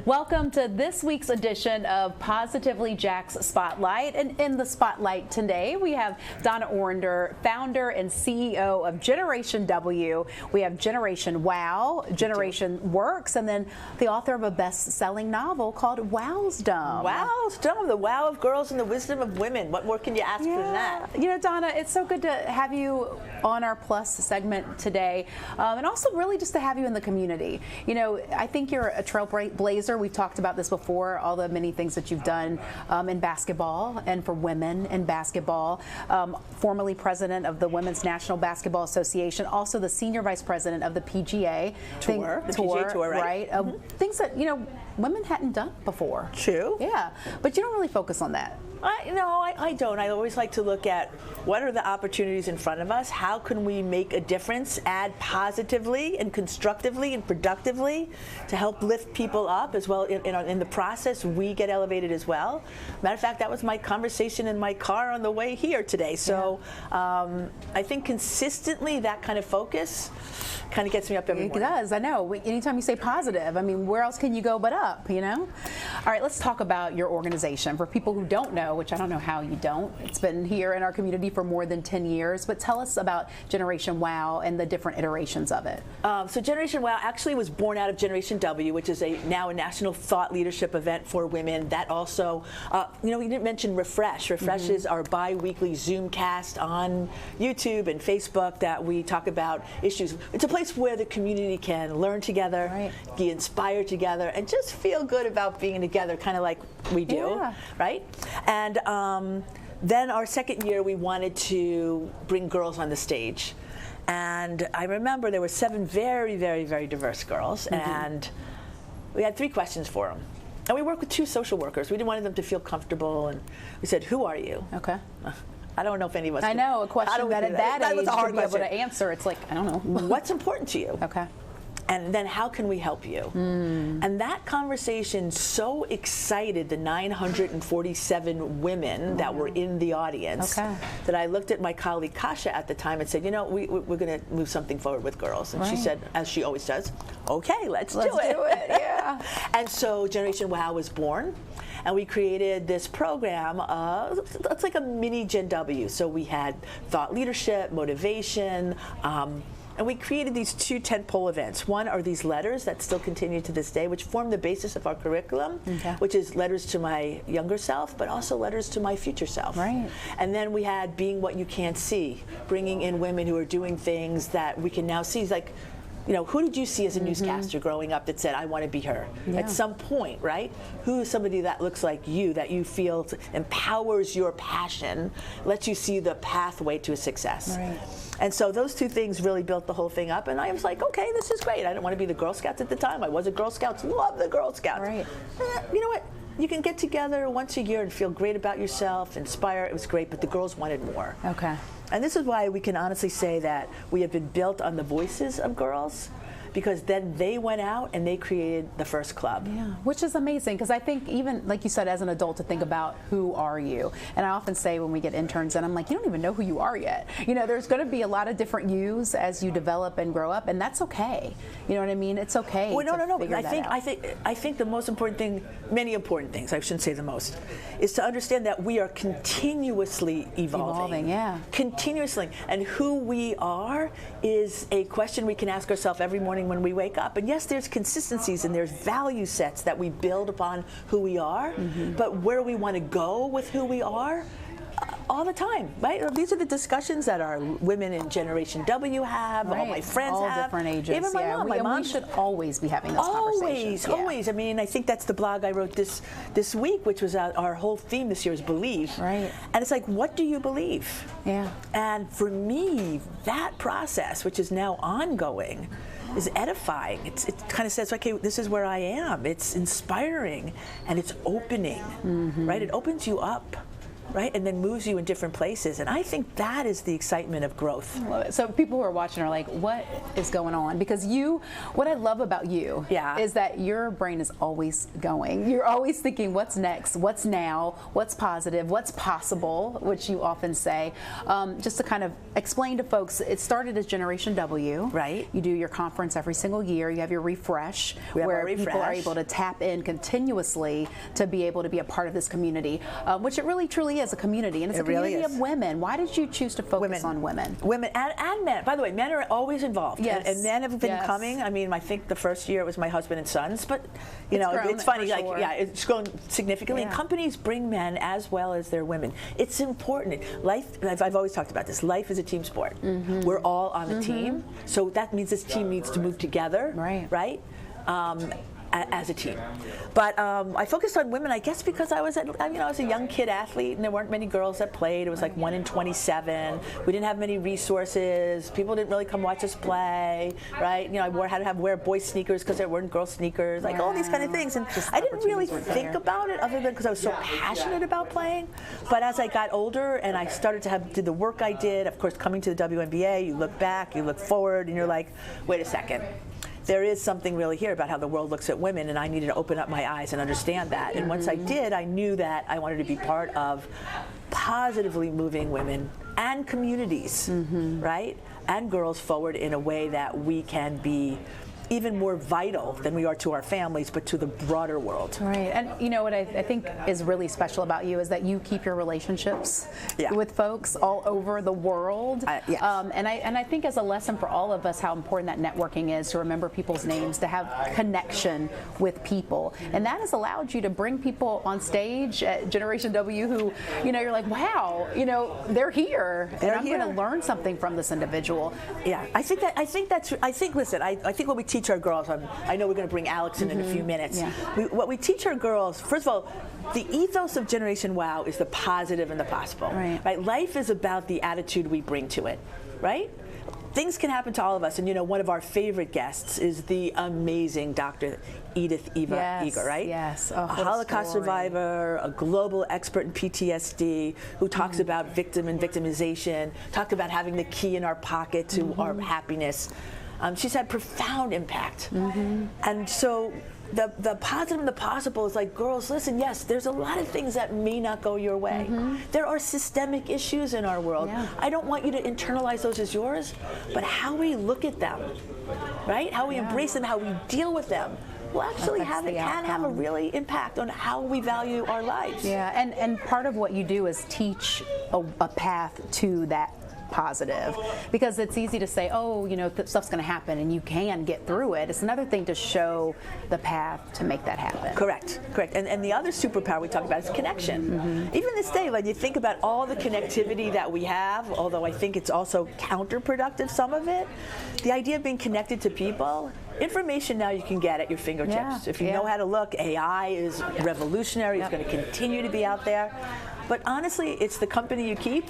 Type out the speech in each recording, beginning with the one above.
Welcome to this week's edition of Positively JAX Spotlight. And in the spotlight today, we have Donna Orender, founder and CEO of Generation W. We have Generation Wow, Generation Works, and then the author of a best-selling novel called Wowsdom. Wowsdom, the wow of girls and the wisdom of women. What more can you ask for than that? You know, Donna, it's so good to have you on our Plus segment today, and also really just to have you in the community. You know, I think you're a trailblazer. We've talked about this before, all the many things that you've done in basketball and for women in basketball. Formerly president of the Women's National Basketball Association, also the senior vice president of the PGA Tour, PGA Tour, right? Things that, you know, women hadn't done before. True. Yeah, but you don't really focus on that. I don't. I always like to look at what are the opportunities in front of us, how can we make a difference, add positively and constructively and productively to help lift people up as well. In the process, we get elevated as well. Matter of fact, that was my conversation in my car on the way here today. So I think consistently that kind of focus kind of gets me up every morning. It does, I know. Anytime you say positive, I mean, where else can you go but up, you know? All right, let's talk about your organization. For people who don't know, which I don't know how you don't, it's been here in our community for more than 10 years, but tell us about Generation Wow and the different iterations of it. So Generation Wow actually was born out of Generation W, which is now a national thought leadership event for women. That also, you know, we didn't mention Refresh. Refresh is our bi-weekly Zoom cast on YouTube and Facebook that we talk about issues. It's a place where the community can learn together, be inspired together, and just feel good about being together, kind of like we do, right? And then our second year, we wanted to bring girls on the stage. And I remember there were 7 very, very, very diverse girls, and we had 3 questions for them. And we worked with 2 social workers. We didn't want them to feel comfortable, and we said, "Who are you?" Okay. I don't know if any of us. I know, a question that at that age to be able to answer, it's like, I don't know. What's important to you? Okay. And then how can we help you? And that conversation so excited the 947 women that were in the audience that I looked at my colleague Kasha at the time and said, you know, we're going to move something forward with girls. And she said, as she always does, okay, let's do it. Yeah. And so Generation Wow was born. And we created this program, it's like a mini Gen W. So we had thought leadership, motivation, and we created these 2 tentpole events. One are these letters that still continue to this day, which form the basis of our curriculum, which is letters to my younger self, but also letters to my future self. Right. And then we had Being What You Can't See, bringing in women who are doing things that we can now see. Like, you know, who did you see as a newscaster growing up that said, I want to be her? At some point, right? Who is somebody that looks like you, that you feel empowers your passion, lets you see the pathway to success? Right. And so those 2 things really built the whole thing up. And I was like, okay, this is great. I didn't want to be the Girl Scouts at the time. I was a Girl Scout, love the Girl Scouts. Right. You know what? You can get together once a year and feel great about yourself, inspire. It was great, but the girls wanted more. Okay. And this is why we can honestly say that we have been built on the voices of girls, because then they went out and they created the first club. Yeah, which is amazing, because I think even, like you said, as an adult, to think about who are you. And I often say when we get interns, and I'm like, you don't even know who you are yet. You know, there's going to be a lot of different yous as you develop and grow up, and that's okay. You know what I mean? It's okay. Well, no. Figure I think the most important thing, many important things, I shouldn't say the most, is to understand that we are continuously evolving. Continuously. And who we are is a question we can ask ourselves every morning when we wake up. And yes, there's consistencies and there's value sets that we build upon who we are, but where we want to go with who we are, all the time, right? These are the discussions that our women in Generation W have, all my friends all have. All different ages. Even my mom. My mom we should always be having those conversations. Always. I mean, I think that's the blog I wrote this week, which was our whole theme this year is believe. Right. And it's like, what do you believe? Yeah. And for me, that process, which is now ongoing, is edifying. It kind of says, okay, this is where I am. It's inspiring and it's opening, right? It opens you up right? And then moves you in different places. And I think that is the excitement of growth. I love it. So people who are watching are like, what is going on? Because what I love about you is that your brain is always going. You're always thinking, what's next? What's now? What's positive? What's possible? Which you often say. Just to kind of explain to folks, it started as Generation W. Right. You do your conference every single year. You have your refresh, where people are able to tap in continuously to be able to be a part of this community, which it really truly is a community, and it's a community of women. Why did you choose to focus on women? Women and men. By the way, men are always involved. Yes. And men have been coming. I mean, I think the first year it was my husband and sons, but it's funny. Like, it's grown significantly. And companies bring men as well as their women. It's important. Life. I've always talked about this. Life is a team sport. We're all on the team, so that means this team needs to move together. Right. As a team. But I focused on women, I guess, because I was a young kid athlete, and there weren't many girls that played. It was like 1 in 27. We didn't have many resources. People didn't really come watch us play, right? I had to wear boy sneakers because there weren't girl sneakers, like all these kind of things. And I didn't really think about it other than because I was so passionate about playing. But as I got older and I started to do the work I did, of course, coming to the WNBA, you look back, you look forward, and you're like, wait a second. There is something really here about how the world looks at women, and I needed to open up my eyes and understand that. And once I did, I knew that I wanted to be part of positively moving women and communities, right? And girls forward in a way that we can be even more vital than we are to our families, but to the broader world. Right, and what I think is really special about you is that you keep your relationships with folks all over the world. Yes. And I think as a lesson for all of us how important that networking is, to remember people's names, to have connection with people. And that has allowed you to bring people on stage at Generation W who, you're like, wow, they're here. And I'm going to learn something from this individual. Yeah, I think what we teach our girls, I know we're going to bring Alex in a few minutes. What we teach our girls, first of all, the ethos of Generation WOW is the positive and the possible. Right? Life is about the attitude we bring to it, right? Things can happen to all of us, and one of our favorite guests is the amazing Dr. Edith Eva Eger, right? Yes, a Holocaust survivor, a global expert in PTSD, who talks about victim and victimization, talks about having the key in our pocket to our happiness. She's had profound impact. And so the positive and the possible is like, girls, listen, yes, there's a lot of things that may not go your way. There are systemic issues in our world. I don't want you to internalize those as yours, but how we look at them, right? How we embrace them, how we deal with them, will actually can have a really impact on how we value our lives. Yeah, and part of what you do is teach a path to that positive, because it's easy to say, stuff's going to happen and you can get through it. It's another thing to show the path to make that happen. Correct. And the other superpower we talk about is connection. Even this day, when you think about all the connectivity that we have, although I think it's also counterproductive, some of it, the idea of being connected to people, information now you can get at your fingertips. If you know how to look, AI is revolutionary. It's going to continue to be out there. But honestly, it's the company you keep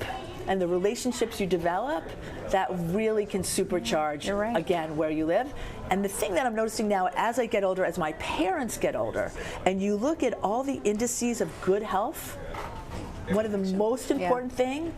and the relationships you develop that really can supercharge, again, where you live. And the thing that I'm noticing now as I get older, as my parents get older, and you look at all the indices of good health, one of the most important thing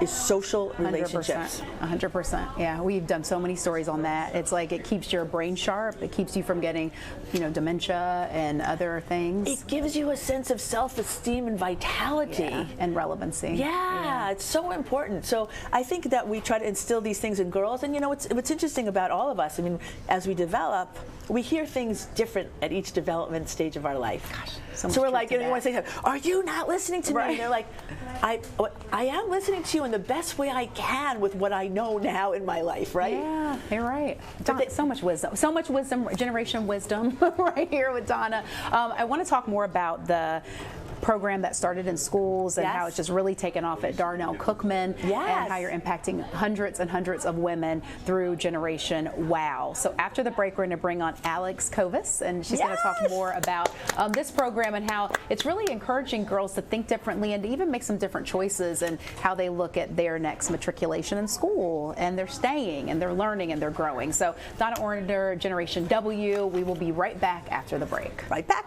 is social relationships. 100%. Yeah, we've done so many stories on that. It's like it keeps your brain sharp. It keeps you from getting, dementia and other things. It gives you a sense of self-esteem and vitality. And relevancy. Yeah, it's so important. So I think that we try to instill these things in girls. And what's interesting about all of us, I mean, as we develop, we hear things different at each development stage of our life. Gosh, so we're like, you want to say, are you not listening to me? And they're like, I am listening to you in the best way I can with what I know now in my life, right? Yeah, you're right. So much wisdom, generation wisdom right here with Donna. I want to talk more about the program that started in schools and how it's just really taken off at Darnell Cookman, and how you're impacting hundreds and hundreds of women through Generation WOW. So after the break, we're going to bring on Alex Covas, and she's going to talk more about this program and how it's really encouraging girls to think differently and to even make some different choices and how they look at their next matriculation in school, and they're staying and they're learning and they're growing. So Donna Orender, Generation W. We will be right back after the break. Right back.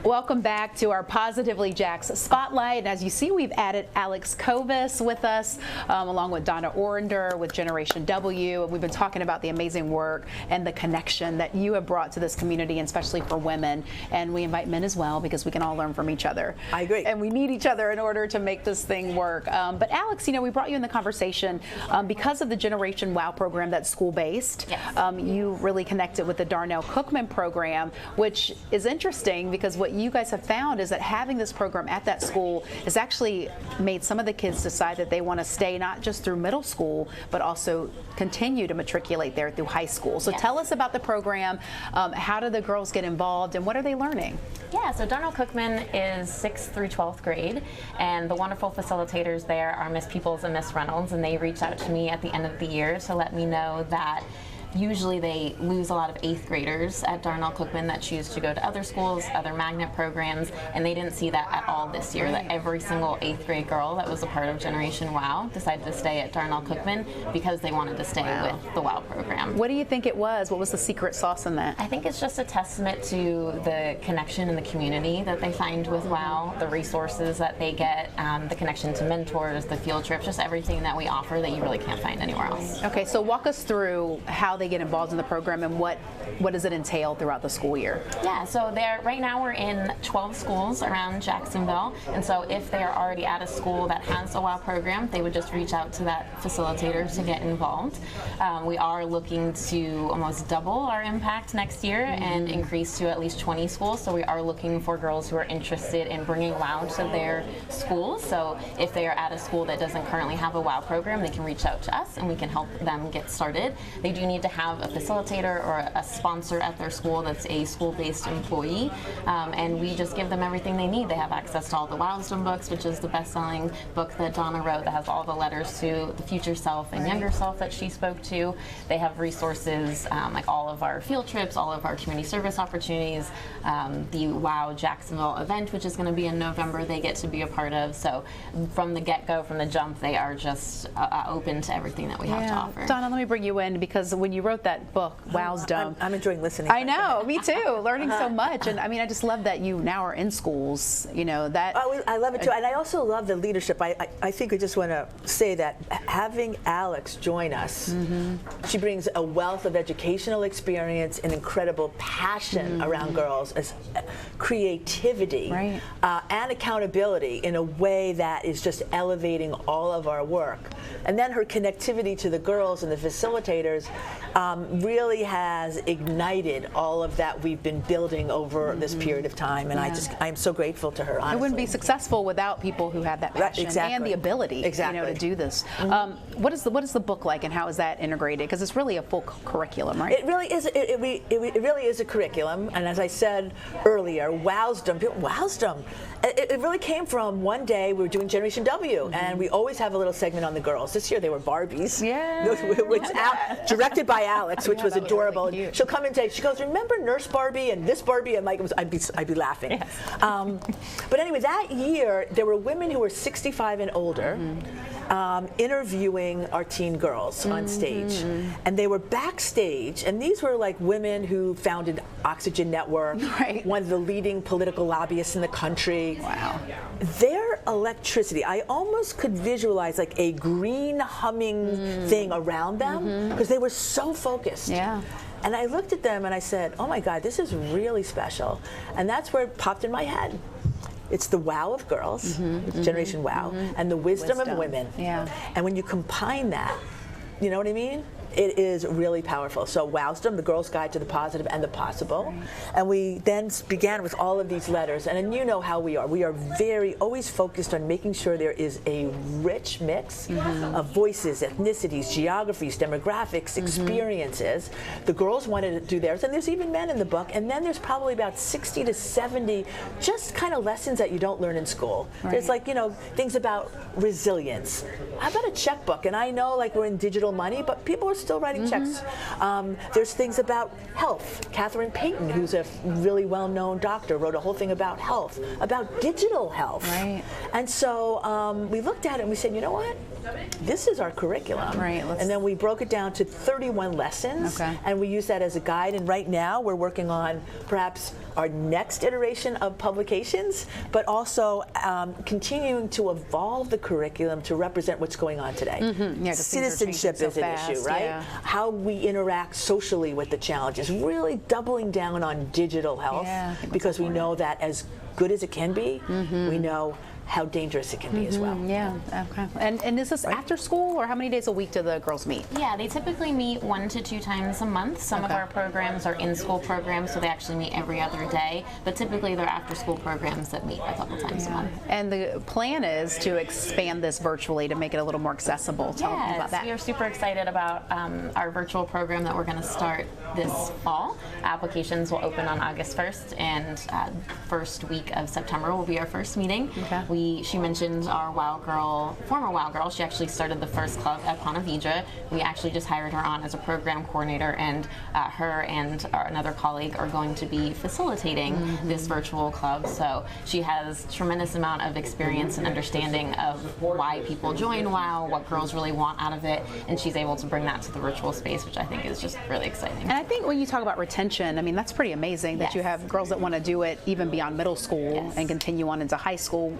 Welcome back to our Positively JAX Spotlight. And as you see, we've added Alex Covas with us, along with Donna Orender with Generation W. And we've been talking about the amazing work and the connection that you have brought to this community, and especially for women. And we invite men as well, because we can all learn from each other. I agree. And we need each other in order to make this thing work. But Alex, we brought you in the conversation because of the Generation WOW program that's school-based. Yes. You really connected with the Darnell Cookman program, which is interesting because what you guys have found is that having this program at that school has actually made some of the kids decide that they want to stay not just through middle school, but also continue to matriculate there through high school. So tell us about the program. How do the girls get involved, and what are they learning? Yeah, so Darnell Cookman is 6th through 12th grade, and the wonderful facilitators there are Miss Peoples and Miss Reynolds, and they reach out to me at the end of the year to let me know that usually they lose a lot of 8th graders at Darnell Cookman that choose to go to other schools, other magnet programs, and they didn't see that at all this year, that every single 8th grade girl that was a part of Generation WOW decided to stay at Darnell Cookman because they wanted to stay with the WOW program. What do you think it was? What was the secret sauce in that? I think it's just a testament to the connection in the community that they find with WOW, the resources that they get, the connection to mentors, the field trips, just everything that we offer that you really can't find anywhere else. Okay, so walk us through how they get involved in the program and what does it entail throughout the school year? Yeah, so right now we're in 12 schools around Jacksonville, and so if they are already at a school that has a WOW program, they would just reach out to that facilitator to get involved. We are looking to almost double our impact next year and increase to at least 20 schools, so we are looking for girls who are interested in bringing WOW to their schools. So if they are at a school that doesn't currently have a WOW program, they can reach out to us and we can help them get started. They do need to have a facilitator or a sponsor at their school that's a school-based employee, and we just give them everything they need. They have access to all the Wisdom books, which is the best-selling book that Donna wrote that has all the letters to the future self and younger self that she spoke to. They have resources like all of our field trips, all of our community service opportunities, the WOW Jacksonville event, which is going to be in November, they get to be a part of. So from the get-go, from the jump, they are just open to everything that we have to offer. Donna, let me bring you in, because when you wrote that book, Wisdom, I'm enjoying listening. I know, me too, learning so much. And I just love that you now are in schools, that. Oh, I love it too. And I also love the leadership. I think I just want to say that having Alex join us, she brings a wealth of educational experience and incredible passion around girls, as creativity and accountability in a way that is just elevating all of our work. And then her connectivity to the girls and the facilitators really has ignited all of that we've been building over this period of time, and I'm so grateful to her, honestly. It wouldn't be successful without people who have that passion and the ability to do this. What is the book like, and how is that integrated? Because it's really a full curriculum, right? It really is. It really is a curriculum, and as I said earlier, Wisdom. It really came from one day we were doing Generation W, and we always have a little segment on the girls. This year they were Barbies, which directed by Alex, which was adorable. Really she'll come and say, she goes, "Remember Nurse Barbie and this Barbie?" And I'd be laughing. Yes. But anyway, that year there were women who were 65 and older interviewing our teen girls on stage, and they were backstage, and these were like women who founded Oxygen Network, one of the leading political lobbyists in the country. Wow. Their electricity, I almost could visualize like a green humming thing around them, because they were so focused. Yeah. And I looked at them and I said, oh my God, this is really special. And that's where it popped in my head. It's the WOW of girls, it's Generation WOW, and the wisdom of women. Yeah. And when you combine that, you know what I mean? It is really powerful. So Wisdom, the Girl's Guide to the Positive and the Possible. And we then began with all of these letters. And you know how we are. We are always focused on making sure there is a rich mix of voices, ethnicities, geographies, demographics, experiences. The girls wanted to do theirs, and there's even men in the book. And then there's probably about 60 to 70 just kind of lessons that you don't learn in school. There's like, things about resilience. How about a checkbook? And I know like we're in digital money, but people are still writing checks. There's things about health. Catherine Payton, who's a really well-known doctor, wrote a whole thing about health, about digital health. Right. And so we looked at it and we said, you know what? this is our curriculum. Right, And then we broke it down to 31 lessons, and we use that as a guide. And right now we're working on perhaps our next iteration of publications, but also continuing to evolve the curriculum to represent what's going on today. Yeah, 'cause things are Citizenship changing is so an issue, fast, right? yeah. How we interact socially with the challenges, really doubling down on digital health, because we know that as good as it can be, we know how dangerous it can be as well. Yeah, okay. And is this after school, or how many days a week do the girls meet? Yeah, they typically meet 1 to 2 times a month. Some of our programs are in-school programs, so they actually meet every other day. But typically, they're after-school programs that meet a couple times a month. And the plan is to expand this virtually to make it a little more accessible. Tell me about that. We are super excited about our virtual program that we're going to start this fall. Applications will open on August 1st, and first week of September will be our first meeting. She mentioned our former WOW girl. She actually started the first club at Ponte Vedra. We actually just hired her on as a program coordinator, and her and another colleague are going to be facilitating this virtual club. So she has tremendous amount of experience and understanding of why people join WOW, what girls really want out of it, and she's able to bring that to the virtual space, which I think is just really exciting. And I think when you talk about retention, I mean, that's pretty amazing that you have girls that want to do it even beyond middle school and continue on into high school.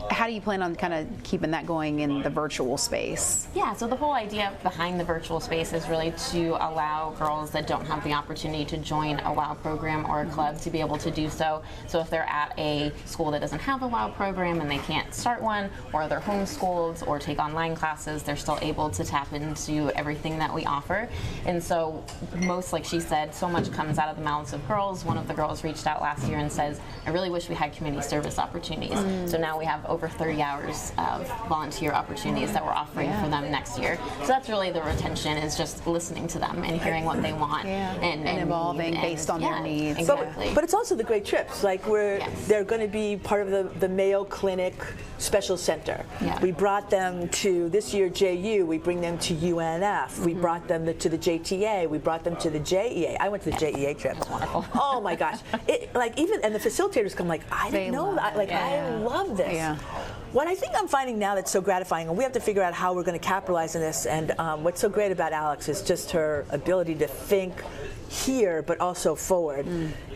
How do you plan on kind of keeping that going in the virtual space? Yeah, so the whole idea behind the virtual space is really to allow girls that don't have the opportunity to join a WOW program or a club to be able to do so. So if they're at a school that doesn't have a WOW program and they can't start one, or they're homeschooled or take online classes, they're still able to tap into everything that we offer. And so like she said, so much comes out of the mouths of girls. One of the girls reached out last year and says, I really wish we had community service opportunities. So now we have over 30 hours of volunteer opportunities that we're offering for them next year. So that's really the retention, is just listening to them and hearing what they want and evolving based on their needs. Exactly. But it's also the great trips. Like they're going to be part of the Mayo Clinic Special Center. We brought them to, this year, JU. We bring them to UNF. We brought them to the JTA. We brought them to the JEA. I went to the JEA trip. That's wonderful. Oh my gosh. And the facilitators come like, I didn't know that. Like, I love this. What I think I'm finding now that's so gratifying, and we have to figure out how we're going to capitalize on this, and what's so great about Alex is just her ability to think here but also forward,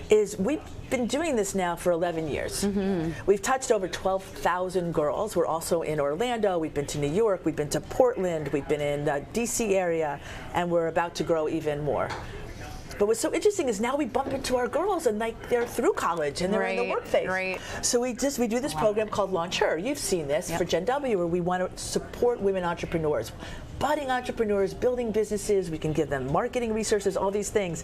is we've been doing this now for 11 years. We've touched over 12,000 girls. We're also in Orlando, we've been to New York, we've been to Portland, we've been in the DC area, and we're about to grow even more. But what's so interesting is now we bump into our girls, and like they're through college and they're in the work phase. So we do this program called Launch Her. You've seen this for Gen W, where we want to support women entrepreneurs, budding entrepreneurs, building businesses. We can give them marketing resources, all these things.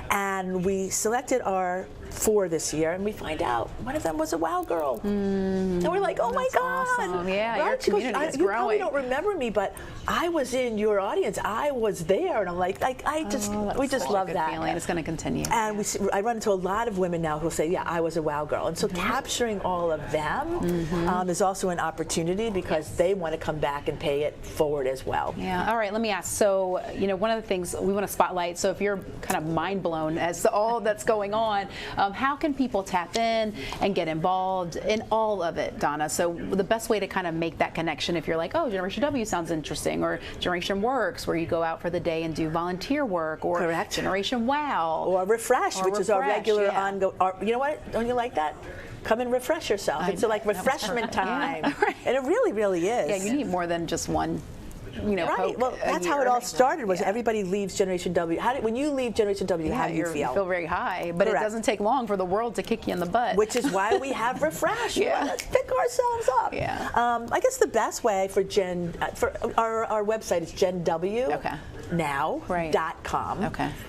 And we selected our 4 this year, and we find out one of them was a WOW girl. And we're like, oh my God. Awesome. Yeah, your community is growing. You probably don't remember me, but I was in your audience. I was there, and I'm like we just love that. Feeling. It's going to continue. And I run into a lot of women now who say, yeah, I was a WOW girl. And so capturing all of them is also an opportunity, because they want to come back and pay it forward as well. Yeah. All right. Let me ask. So, one of the things we want to spotlight. So, if you're kind of mind blown as to all that's going on, how can people tap in and get involved in all of it, Donna? So, the best way to kind of make that connection, if you're like, oh, Generation W sounds interesting, or Generation Works, where you go out for the day and do volunteer work, or Generation WOW, or Refresh, which is our regular ongoing. You know what? Don't you like that? Come and refresh yourself. It's like refreshment time, and it really, really is. Yeah, you need more than just one. Right. Well, that's how it all started. Was everybody leaves Generation W? When you leave Generation W, how do you feel? You feel very high, but it doesn't take long for the world to kick you in the butt. Which is why we have Refresh. Let's pick ourselves up. I guess the best way for our website is genw.now.com.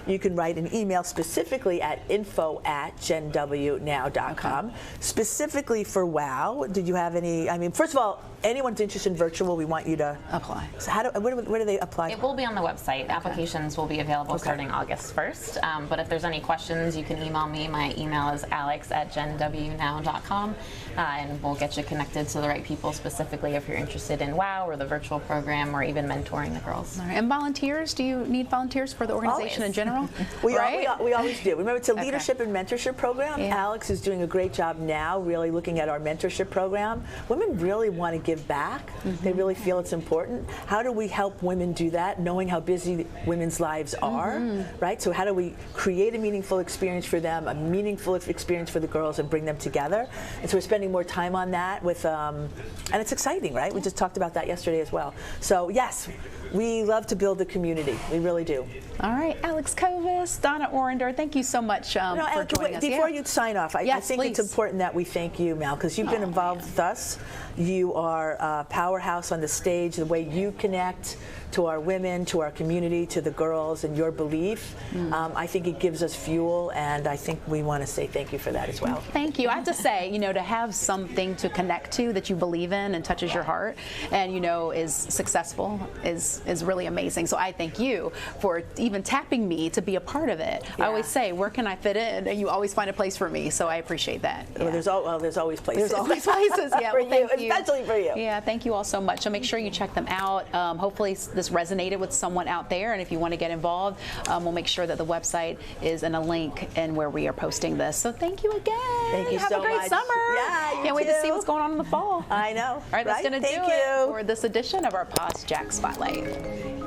You can write an email specifically at info@genwnow.com. Specifically for WOW, did you have any? I mean, first of all, anyone's interested in virtual, we want you to apply. So how where do they apply? It will be on the website. Applications will be available starting August 1st. But if there's any questions, you can email me. My email is alex@genwnow.com, and we'll get you connected to the right people specifically if you're interested in WOW or the virtual program or even mentoring the girls. All right. And volunteers? Do you need volunteers for the organization in general? We right? we always do. Remember, it's a leadership and mentorship program. Yeah. Alex is doing a great job now, really looking at our mentorship program. Women really want to give back. They really feel it's important. How do we help women do that, knowing how busy women's lives are, right? So how do we create a meaningful experience for them, a meaningful experience for the girls, and bring them together? And so we're spending more time on that with, and it's exciting, right? We just talked about that yesterday as well. So yes, we love to build the community. We really do. All right, Alex Covas, Donna Orender, thank you so much for joining us. Before you sign off, I think it's important that we thank you, Mel, because you've been involved with us. You are a powerhouse on the stage, the way you connect to our women, to our community, to the girls, and your belief. I think it gives us fuel, and I think we want to say thank you for that as well. Thank you. I have to say, to have something to connect to that you believe in and touches your heart and, is successful is really amazing. So I thank you for even tapping me to be a part of it. I always say, where can I fit in? And you always find a place for me, so I appreciate that. Well, there's always places. There's always places, yeah. For well, thank you, especially for you. Yeah, thank you all so much. So make sure you check them out. Hopefully this resonated with someone out there, and if you want to get involved, we'll make sure that the website is in a link and where we are posting this. So thank you again. Thank you Have so a great much. summer. Yeah, you Can't wait to too. see what's going on in the fall. I know. All right, that's going to do it for this edition of our Positively JAX Spotlight.